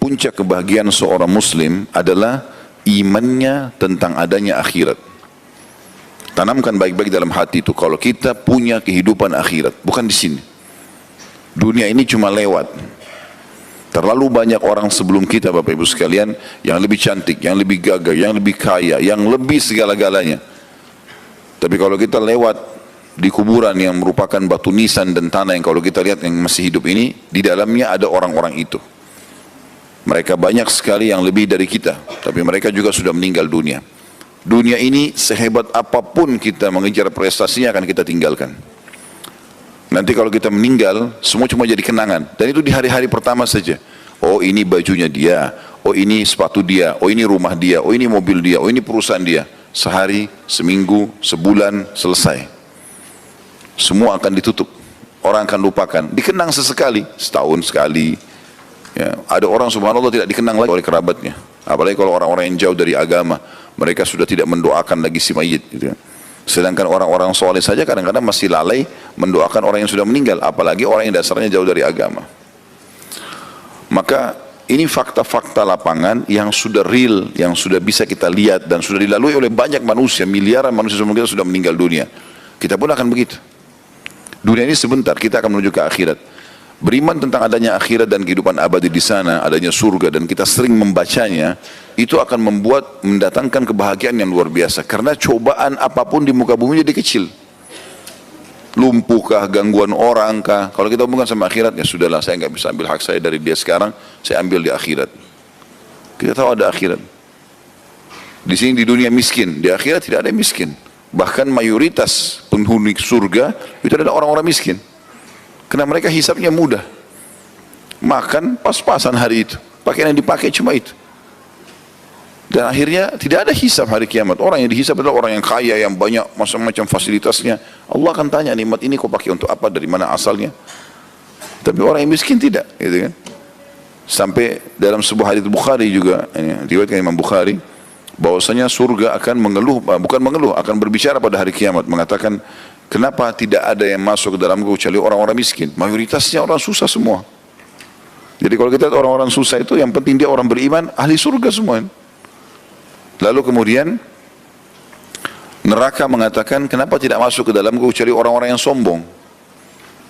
puncak kebahagiaan seorang muslim adalah imannya tentang adanya akhirat. Tanamkan baik-baik dalam hati itu, kalau kita punya kehidupan akhirat, bukan di sini. Dunia ini cuma lewat. Terlalu banyak orang sebelum kita, Bapak Ibu sekalian, yang lebih cantik, yang lebih gagah, yang lebih kaya, yang lebih segala-galanya. Tapi kalau kita lewat di kuburan yang merupakan batu nisan dan tanah yang kalau kita lihat yang masih hidup ini, di dalamnya ada orang-orang itu. Mereka banyak sekali yang lebih dari kita, tapi mereka juga sudah meninggal dunia. Dunia ini sehebat apapun kita mengejar prestasinya akan kita tinggalkan. Nanti kalau kita meninggal, semua cuma jadi kenangan. Dan itu di hari-hari pertama saja. Oh ini bajunya dia, oh ini sepatu dia, oh ini rumah dia, oh ini mobil dia, oh ini perusahaan dia. Sehari, seminggu, sebulan, selesai. Semua akan ditutup. Orang akan lupakan. Dikenang sesekali, setahun sekali. Ya, ada orang subhanallah tidak dikenang lagi oleh kerabatnya. Apalagi kalau orang-orang yang jauh dari agama, mereka sudah tidak mendoakan lagi si mayit. Gitu. Sedangkan orang-orang soleh saja kadang-kadang masih lalai mendoakan orang yang sudah meninggal, apalagi orang yang dasarnya jauh dari agama. Maka ini fakta-fakta lapangan yang sudah real, yang sudah bisa kita lihat dan sudah dilalui oleh banyak manusia, miliaran manusia sebelum kita sudah meninggal dunia. Kita pun akan begitu. Dunia ini sebentar, kita akan menuju ke akhirat. Beriman tentang adanya akhirat dan kehidupan abadi di sana, adanya surga, dan kita sering membacanya, itu akan mendatangkan kebahagiaan yang luar biasa. Karena cobaan apapun di muka bumi jadi kecil. Lumpuhkah, gangguan orang kah? Kalau kita hubungkan sama akhirat, ya sudahlah, saya nggak bisa ambil hak saya dari dia sekarang, saya ambil di akhirat. Kita tahu ada akhirat. Di sini di dunia miskin, di akhirat tidak ada yang miskin. Bahkan mayoritas penghuni surga itu adalah orang-orang miskin. Karena mereka hisapnya mudah. Makan pas-pasan hari itu. Pakaian yang dipakai cuma itu. Dan akhirnya tidak ada hisap hari kiamat. Orang yang dihisap adalah orang yang kaya, yang banyak macam-macam fasilitasnya. Allah akan tanya, nikmat ini kau pakai untuk apa, dari mana asalnya. Tapi orang yang miskin tidak, gitu kan. Sampai dalam sebuah hadits Bukhari juga, riwayatkan Imam Bukhari, bahwasanya surga akan mengeluh, bukan mengeluh, akan berbicara pada hari kiamat, mengatakan, kenapa tidak ada yang masuk ke dalam kecuali orang-orang miskin? Mayoritasnya orang susah semua. Jadi kalau kita lihat orang-orang susah itu, yang penting dia orang beriman, ahli surga semua. Lalu kemudian neraka mengatakan, kenapa tidak masuk ke dalam kecuali orang-orang yang sombong?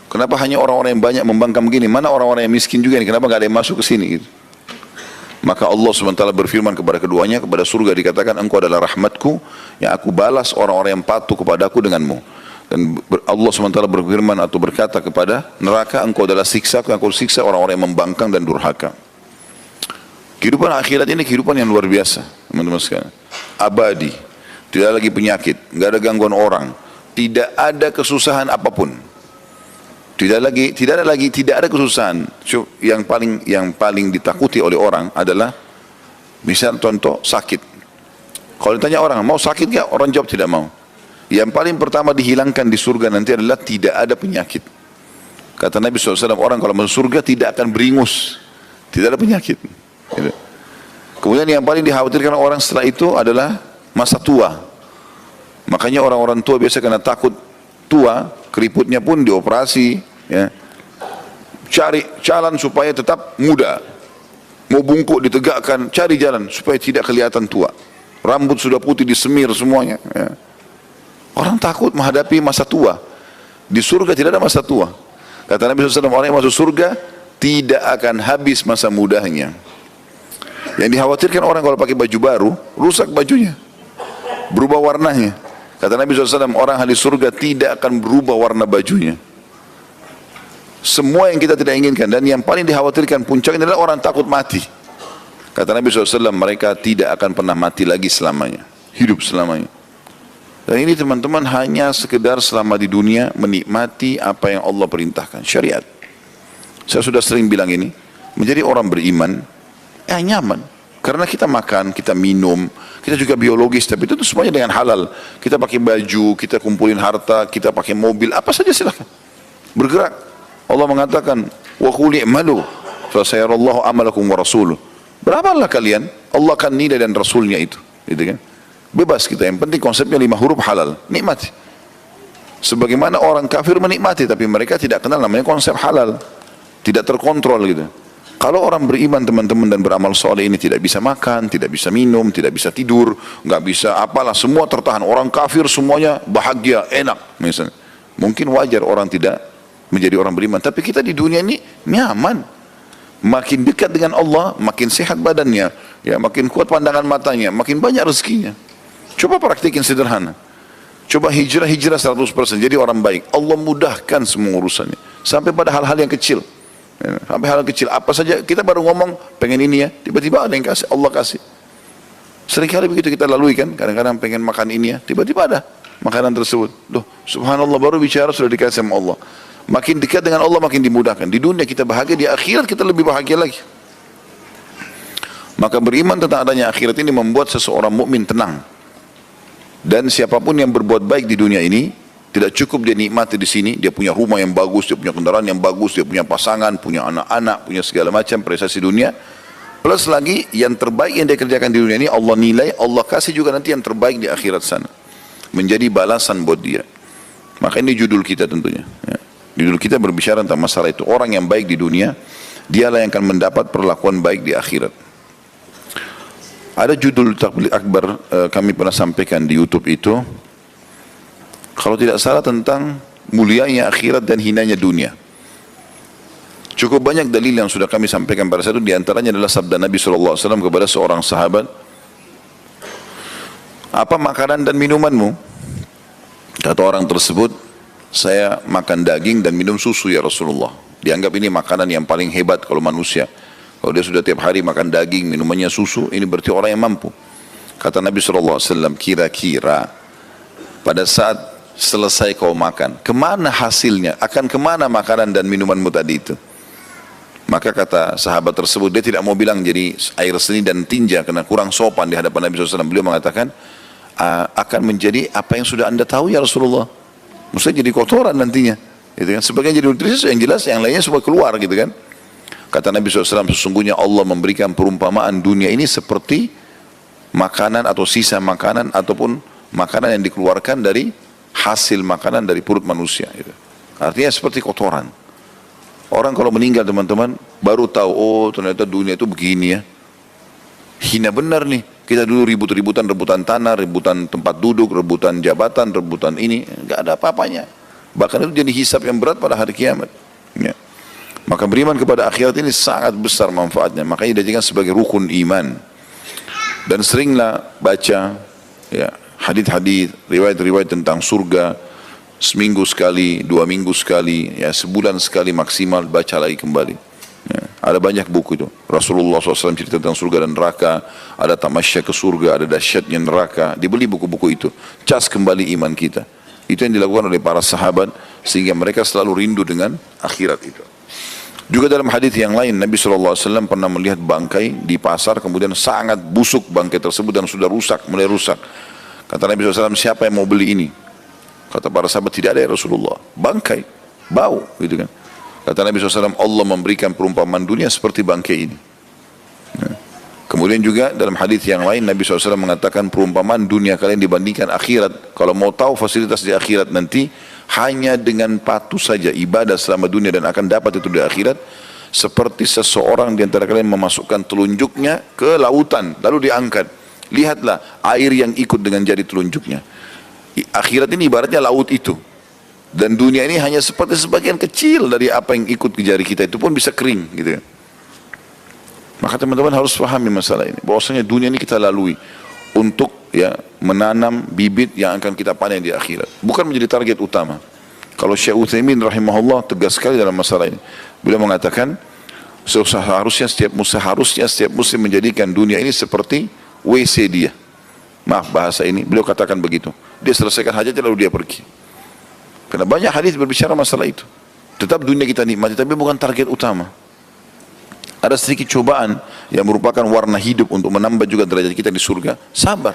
Kenapa hanya orang-orang yang banyak membangkang begini? Mana orang-orang yang miskin juga ini? Kenapa nggak ada yang masuk ke sini? Gitu. Maka Allah SWT berfirman kepada keduanya, kepada surga dikatakan, engkau adalah rahmatku yang aku balas orang-orang yang patuh kepadaku denganmu. Dan Allah SWT berfirman atau berkata kepada neraka, engkau adalah siksaku yang aku siksa orang-orang yang membangkang dan durhaka. Kehidupan akhirat ini kehidupan yang luar biasa, teman-teman sekalian. Abadi, tidak lagi penyakit, nggak ada gangguan orang, tidak ada kesusahan apapun. Tidak ada kesusahan. Yang paling ditakuti oleh orang adalah, misal contoh sakit. Kalau ditanya orang, mau sakit nggak? Orang jawab tidak mau. Yang paling pertama dihilangkan di surga nanti adalah tidak ada penyakit. Kata Nabi SAW, orang kalau masuk surga tidak akan beringus, tidak ada penyakit. Gitu. Kemudian yang paling dikhawatirkan orang setelah itu adalah masa tua. Makanya orang-orang tua biasa karena takut tua, keriputnya pun dioperasi. Ya. Cari jalan supaya tetap muda. Mau bungkuk ditegakkan, cari jalan supaya tidak kelihatan tua. Rambut sudah putih disemir semuanya. Ya. Orang takut menghadapi masa tua. Di surga tidak ada masa tua. Kata Nabi SAW, orang yang masuk surga tidak akan habis masa mudanya. Yang dikhawatirkan orang kalau pakai baju baru, rusak bajunya, berubah warnanya. Kata Nabi SAW, orang ahli surga tidak akan berubah warna bajunya. Semua yang kita tidak inginkan, dan yang paling dikhawatirkan puncaknya adalah orang takut mati. Kata Nabi SAW, mereka tidak akan pernah mati lagi selamanya, hidup selamanya. Dan ini teman-teman hanya sekedar selama di dunia menikmati apa yang Allah perintahkan, syariat. Saya sudah sering bilang ini, menjadi orang beriman, nyaman. Karena kita makan, kita minum, kita juga biologis, tapi itu semuanya dengan halal. Kita pakai baju, kita kumpulin harta, kita pakai mobil, apa saja silakan. Bergerak. Allah mengatakan, wa qul i'malu fa sayarallahu amalakum wa rasuluh. Beramallah kalian, Allah akan nilai dan rasulnya itu, gitu kan? Bebas kita, yang penting konsepnya 5 huruf halal, nikmati. Sebagaimana orang kafir menikmati, tapi mereka tidak kenal namanya konsep halal, tidak terkontrol gitu. Kalau orang beriman teman-teman dan beramal soleh ini tidak bisa makan, tidak bisa minum, tidak bisa tidur, nggak bisa apalah, semua tertahan. Orang kafir semuanya bahagia, enak misalnya. Mungkin wajar orang tidak menjadi orang beriman. Tapi kita di dunia ini nyaman. Makin dekat dengan Allah, makin sehat badannya, ya makin kuat pandangan matanya, makin banyak rezekinya. Coba praktikin sederhana. Coba hijrah 100%, jadi orang baik. Allah mudahkan semua urusannya. Sampai pada hal-hal yang kecil. Sampai hal kecil, apa saja kita baru ngomong pengen ini ya, tiba-tiba ada yang kasih, Allah kasih. Seringkali begitu kita lalui kan, kadang-kadang pengen makan ini ya, tiba-tiba ada makanan tersebut. Loh, subhanallah, baru bicara sudah dikasih sama Allah. Makin dekat dengan Allah makin dimudahkan. Di dunia kita bahagia, di akhirat kita lebih bahagia lagi. Maka beriman tentang adanya akhirat ini membuat seseorang mukmin tenang. Dan siapapun yang berbuat baik di dunia ini, tidak cukup dia nikmati di sini, dia punya rumah yang bagus, dia punya kendaraan yang bagus, dia punya pasangan, punya anak-anak, punya segala macam prestasi dunia. Plus lagi yang terbaik yang dia kerjakan di dunia ini Allah nilai, Allah kasih juga nanti yang terbaik di akhirat sana. Menjadi balasan buat dia. Maka ini judul kita tentunya. Ya. Judul kita berbicara tentang masalah itu. Orang yang baik di dunia, dialah yang akan mendapat perlakuan baik di akhirat. Ada judul Tabligh Akbar kami pernah sampaikan di YouTube itu. Kalau tidak salah tentang mulianya akhirat dan hinanya dunia. Cukup banyak dalil yang sudah kami sampaikan pada saat itu. Di antaranya adalah sabda Nabi SAW kepada seorang sahabat. Apa makanan dan minumanmu? Kata orang tersebut, saya makan daging dan minum susu ya Rasulullah. Dianggap ini makanan yang paling hebat kalau manusia. Kalau dia sudah tiap hari makan daging, minumannya susu, ini berarti orang yang mampu. Kata Nabi SAW, kira-kira pada saat selesai kau makan, kemana hasilnya? Akan kemana makanan dan minumanmu tadi itu? Maka kata sahabat tersebut, dia tidak mau bilang jadi air seni dan tinja karena kurang sopan di hadapan Nabi SAW. Beliau mengatakan, akan menjadi apa yang sudah anda tahu ya Rasulullah. Maksudnya jadi kotoran nantinya. Gitu kan? Sebagian jadi nutrisi yang jelas, yang lainnya semua keluar gitu kan. Kata Nabi SAW, sesungguhnya Allah memberikan perumpamaan dunia ini seperti makanan atau sisa makanan ataupun makanan yang dikeluarkan dari hasil makanan dari perut manusia gitu. Artinya seperti kotoran. Orang kalau meninggal teman-teman baru tahu, oh ternyata dunia itu begini ya. Hina benar nih. Kita dulu ribut-ributan, rebutan tanah, rebutan tempat duduk, rebutan jabatan, rebutan ini, nggak ada apa-apanya. Bahkan itu jadi hisab yang berat pada hari kiamat. Ya. Maka beriman kepada akhirat ini sangat besar manfaatnya. Makanya dijadikan sebagai rukun iman. Dan seringlah baca ya, hadis-hadis, riwayat-riwayat tentang surga, seminggu sekali, 2 minggu sekali, ya sebulan sekali maksimal baca lagi kembali. Ya, ada banyak buku itu. Rasulullah SAW cerita tentang surga dan neraka, ada tamasya ke surga, ada dahsyatnya neraka. Dibeli buku-buku itu, cas kembali iman kita. Itu yang dilakukan oleh para sahabat sehingga mereka selalu rindu dengan akhirat itu. Juga dalam hadis yang lain Nabi SAW pernah melihat bangkai di pasar, kemudian sangat busuk bangkai tersebut dan sudah rusak, mulai rusak. Kata Nabi SAW, siapa yang mau beli ini? Kata para sahabat, tidak ada ya Rasulullah. Bangkai, bau gitu kan. Kata Nabi SAW, Allah memberikan perumpamaan dunia seperti bangkai ini. Nah. Kemudian juga dalam hadis yang lain Nabi SAW mengatakan perumpamaan dunia kalian dibandingkan akhirat. Kalau mau tahu fasilitas di akhirat nanti, hanya dengan patuh saja ibadah selama dunia dan akan dapat itu di akhirat. Seperti seseorang di antara kalian memasukkan telunjuknya ke lautan lalu diangkat. Lihatlah air yang ikut dengan jari telunjuknya. Akhirat ini ibaratnya laut itu. Dan dunia ini hanya seperti sebagian kecil dari apa yang ikut ke jari kita, itu pun bisa kering gitu ya. Maka teman-teman harus pahami masalah ini. Bahwasanya dunia ini kita lalui untuk ya menanam bibit yang akan kita panen di akhirat. Bukan menjadi target utama. Kalau Syekh Utsaimin rahimahullah tegas sekali dalam masalah ini. Beliau mengatakan seharusnya setiap muslim menjadikan dunia ini seperti WC dia. Maaf bahasa ini, beliau katakan begitu. Dia selesaikan hajatnya lalu dia pergi. Karena banyak hadis berbicara masalah itu. Tetap dunia kita nikmati, tapi bukan target utama. Ada sedikit cobaan yang merupakan warna hidup untuk menambah juga derajat kita di surga. Sabar.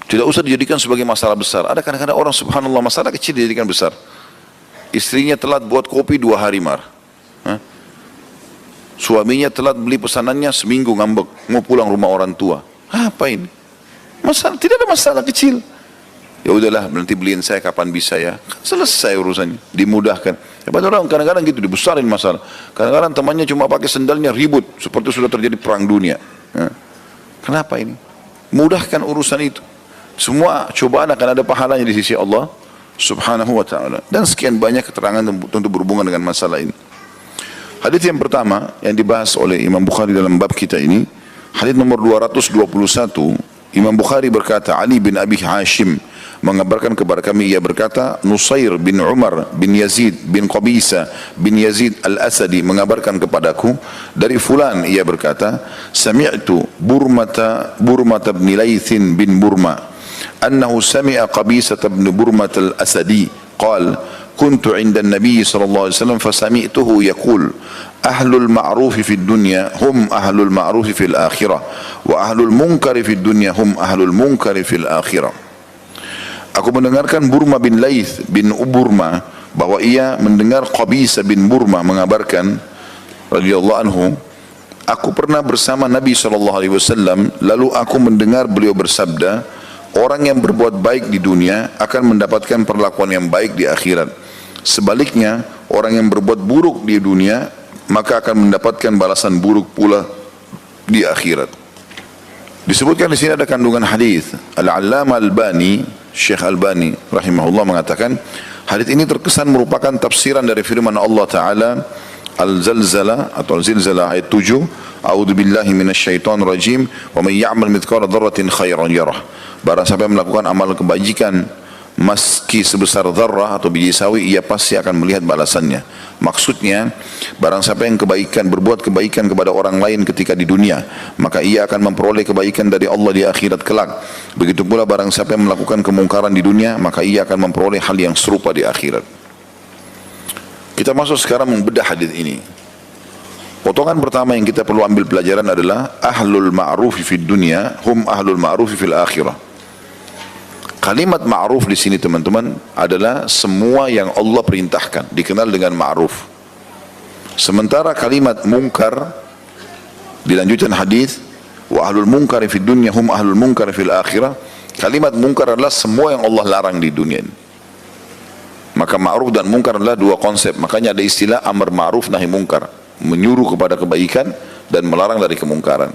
Tidak usah dijadikan sebagai masalah besar. Ada kadang-kadang orang subhanallah masalah kecil dijadikan besar. Istrinya telat buat kopi 2 hari marah. Suaminya telat beli pesanannya seminggu ngambek. Mau pulang rumah orang tua. Apa ini? Masalah, tidak ada masalah kecil. Ya udahlah, nanti beliin saya kapan bisa ya. Selesai urusannya, dimudahkan. Pada orang kadang-kadang gitu dibesarin masalah. Kadang-kadang temannya cuma pakai sendalnya ribut, seperti sudah terjadi perang dunia. Ya. Kenapa ini? Mudahkan urusan itu. Semua cobaan akan ada pahalanya di sisi Allah Subhanahu wa ta'ala. Dan sekian banyak keterangan tentu berhubungan dengan masalah ini. Hadits yang pertama yang dibahas oleh Imam Bukhari dalam bab kita ini, hadits nomor 221, Imam Bukhari berkata, Ali bin Abi Hashim mengabarkan kepada kami, ia berkata, Nusair bin Umar bin Yazid bin Qabisa bin Yazid al-Asadi mengabarkan kepadaku dari fulan, ia berkata, sami'tu Burmata bin Laythin bin Burma annahu sami'a Qabisa bin Burma al-Asadi qal kuntu 'inda an-nabiy sallallahu alaihi wasallam fasami'tuhu yaqul ahlul ma'ruf fi dunya hum ahlul ma'ruf fil akhirah wa ahlul munkar fi dunya hum ahlul munkar fil akhirah. Aku mendengarkan Burma bin Layth bin Burma bahwa ia mendengar Qabisa bin Burma mengabarkan radhiyallahu anhu, aku pernah bersama Nabi SAW, lalu aku mendengar beliau bersabda, orang yang berbuat baik di dunia akan mendapatkan perlakuan yang baik di akhirat. Sebaliknya, orang yang berbuat buruk di dunia maka akan mendapatkan balasan buruk pula di akhirat. Disebutkan di sini ada kandungan hadis. Al-Allamah Al-Albani, Syekh Albani rahimahullah mengatakan, hadis ini terkesan merupakan tafsiran dari firman Allah Ta'ala Al-Zalzalah atau Al-Zilzalah ayat 7, A'udzu billahi minasyaitonir rajim, wa may ya'mal mithqala dzarratin khairan yarah. Barang siapa yang melakukan amal kebajikan meski sebesar dzarrah atau biji sawi, ia pasti akan melihat balasannya. Maksudnya, barang siapa yang berbuat kebaikan kepada orang lain ketika di dunia, maka ia akan memperoleh kebaikan dari Allah di akhirat kelak. Begitu pula barang siapa yang melakukan kemungkaran di dunia, maka ia akan memperoleh hal yang serupa di akhirat. Kita masuk sekarang membedah hadis ini. Potongan pertama yang kita perlu ambil pelajaran adalah ahlul ma'rufi fid dunya hum ahlul ma'rufi fil akhirah. Kalimat ma'ruf di sini teman-teman adalah semua yang Allah perintahkan, dikenal dengan ma'ruf. Sementara kalimat mungkar dilanjutkan hadis, wa ahlul munkar fid dunya hum ahlul munkar fil akhirah. Kalimat mungkar adalah semua yang Allah larang di dunia ini. Maka ma'ruf dan mungkar adalah dua konsep. Makanya ada istilah amar ma'ruf nahi mungkar, menyuruh kepada kebaikan dan melarang dari kemungkaran.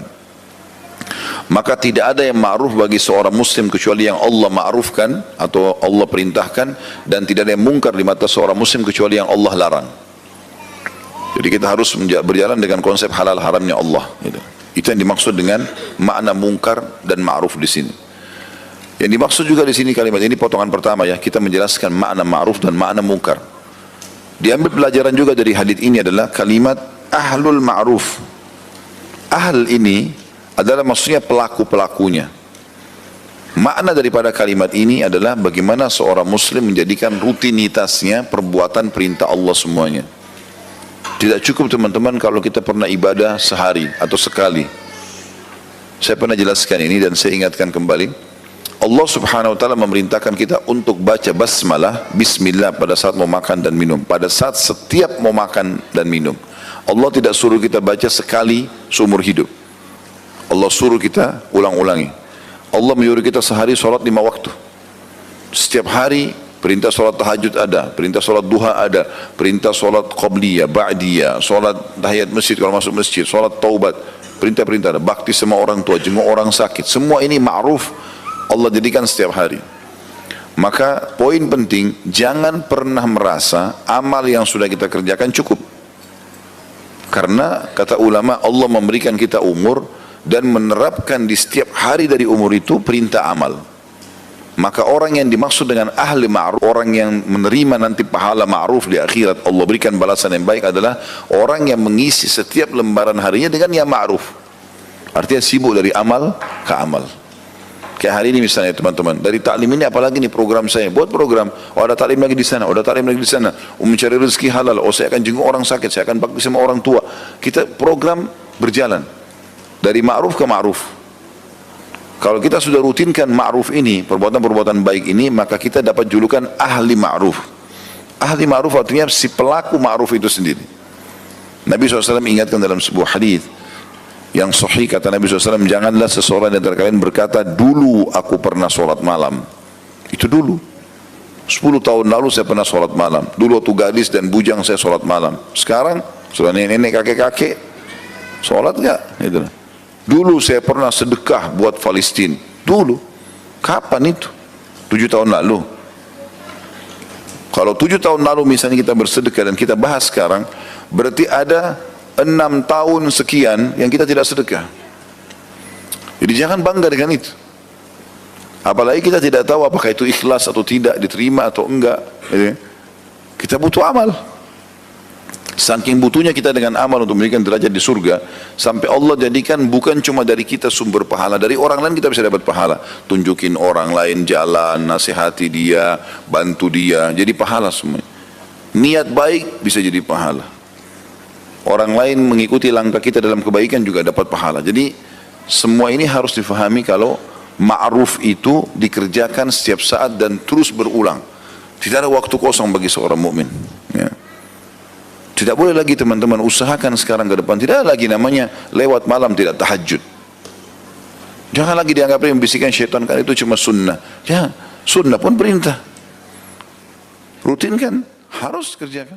Maka tidak ada yang ma'ruf bagi seorang muslim kecuali yang Allah ma'rufkan atau Allah perintahkan, dan tidak ada yang mungkar di mata seorang muslim kecuali yang Allah larang. Jadi kita harus berjalan dengan konsep halal haramnya Allah. Itu yang dimaksud dengan makna mungkar dan ma'ruf di sini. Yang dimaksud juga di sini kalimat ini potongan pertama ya, kita menjelaskan makna ma'ruf dan makna mungkar. Diambil pelajaran juga dari hadis ini adalah kalimat ahlul ma'ruf. Ahl ini adalah maksudnya pelaku-pelakunya. Makna daripada kalimat ini adalah bagaimana seorang muslim menjadikan rutinitasnya perbuatan perintah Allah semuanya. Tidak cukup teman-teman kalau kita pernah ibadah sehari atau sekali. Saya pernah jelaskan ini dan saya ingatkan kembali. Allah Subhanahu wa ta'ala memerintahkan kita untuk baca basmalah, bismillah pada saat mau makan dan minum, pada saat setiap mau makan dan minum. Allah tidak suruh kita baca sekali seumur hidup. Allah suruh kita ulang-ulangi. Allah menyuruh kita sehari sholat 5 waktu. Setiap hari perintah sholat tahajud ada, perintah sholat duha ada, perintah sholat qabliyah, ba'diyah, sholat tahiyat masjid kalau masuk masjid, sholat taubat, perintah-perintah ada, bakti sama orang tua, jenguk orang sakit. Semua ini ma'ruf Allah jadikan setiap hari. Maka poin penting, jangan pernah merasa amal yang sudah kita kerjakan cukup. Karena kata ulama, Allah memberikan kita umur dan menerapkan di setiap hari dari umur itu perintah amal. Maka orang yang dimaksud dengan ahli ma'ruf, orang yang menerima nanti pahala ma'ruf di akhirat, Allah berikan balasan yang baik, adalah orang yang mengisi setiap lembaran harinya dengan yang ma'ruf. Artinya sibuk dari amal ke amal. Kayak hari ini misalnya teman-teman, dari taklim ini apalagi nih program saya, buat program, oh ada taklim lagi di sana, oh ada taklim lagi di sana, mencari rezeki halal, oh saya akan jenguk orang sakit, saya akan bakti sama orang tua. Kita program berjalan dari ma'ruf ke ma'ruf. Kalau kita sudah rutinkan ma'ruf ini, perbuatan-perbuatan baik ini, maka kita dapat julukan ahli ma'ruf. Ahli ma'ruf artinya si pelaku ma'ruf itu sendiri. Nabi SAW ingatkan dalam sebuah hadis yang sahih, kata Nabi SAW, janganlah seseorang di antara kalian berkata, dulu aku pernah sholat malam, Itu dulu. 10 tahun lalu saya pernah sholat malam. Dulu waktu gadis dan bujang saya sholat malam. Sekarang sudah nenek-nenek, kakek-kakek, sholat nggak? Gitu. Dulu saya pernah sedekah buat Palestina. Dulu. Kapan itu? 7 tahun lalu. Kalau 7 tahun lalu misalnya kita bersedekah dan kita bahas sekarang, berarti ada 6 tahun sekian yang kita tidak sedekah. Jadi jangan bangga dengan itu. Apalagi kita tidak tahu apakah itu ikhlas atau tidak, diterima atau enggak. Kita butuh amal. Saking butuhnya kita dengan amal untuk memberikan derajat di surga, sampai Allah jadikan bukan cuma dari kita sumber pahala, dari orang lain kita bisa dapat pahala. Tunjukin orang lain jalan, nasihati dia, bantu dia, jadi pahala semua. Niat baik bisa jadi pahala. Orang lain mengikuti langkah kita dalam kebaikan juga dapat pahala. Jadi semua ini harus difahami kalau ma'ruf itu dikerjakan setiap saat dan terus berulang. Tidak ada waktu kosong bagi seorang mukmin. Ya. Tidak boleh lagi teman-teman usahakan sekarang ke depan. Tidak ada lagi namanya lewat malam tidak tahajud. Jangan lagi dianggap membisikkan syaitan kan itu cuma sunnah. Ya, sunnah pun perintah. Rutin kan harus kerjakan.